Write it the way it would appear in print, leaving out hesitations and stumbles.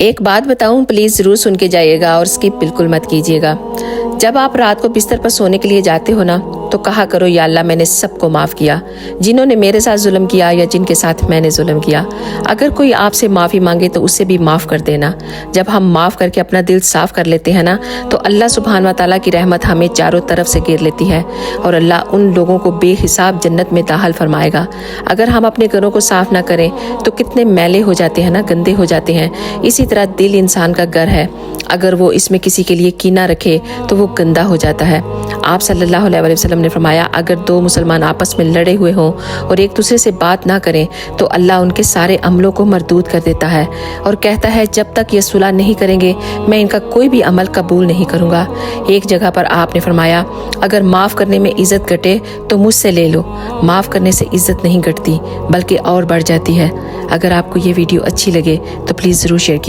ایک بات بتاؤں، پلیز ضرور سن کے جائیے گا اور اسکپ بالکل مت کیجیے گا۔ جب آپ رات کو بستر پر سونے کے لیے جاتے ہو نا، تو کہا کرو یا اللہ میں نے سب کو معاف کیا، جنہوں نے میرے ساتھ ظلم کیا یا جن کے ساتھ میں نے ظلم کیا۔ اگر کوئی آپ سے معافی مانگے تو اسے بھی معاف کر دینا۔ جب ہم معاف کر کے اپنا دل صاف کر لیتے ہیں نا، تو اللہ سبحانہ و تعالیٰ کی رحمت ہمیں چاروں طرف سے گھیر لیتی ہے اور اللہ ان لوگوں کو بے حساب جنت میں داخل فرمائے گا۔ اگر ہم اپنے گھروں کو صاف نہ کریں تو کتنے میلے ہو جاتے ہیں نا، گندے ہو جاتے ہیں۔ اسی طرح دل انسان کا گھر ہے، اگر وہ اس میں کسی کے لیے کینہ رکھے تو وہ گندا ہو جاتا ہے۔ آپ صلی اللہ علیہ وسلم نے فرمایا، اگر دو مسلمان آپس میں لڑے ہوئے ہوں اور ایک دوسرے سے بات نہ کریں تو اللہ ان کے سارے عملوں کو مردود کر دیتا ہے اور کہتا ہے جب تک یہ صلح نہیں کریں گے میں ان کا کوئی بھی عمل قبول نہیں کروں گا۔ ایک جگہ پر آپ نے فرمایا، اگر معاف کرنے میں عزت گھٹے تو مجھ سے لے لو، معاف کرنے سے عزت نہیں گھٹتی بلکہ اور بڑھ جاتی ہے۔ اگر آپ کو یہ ویڈیو اچھی لگے تو پلیز ضرور شیئر کیجیے۔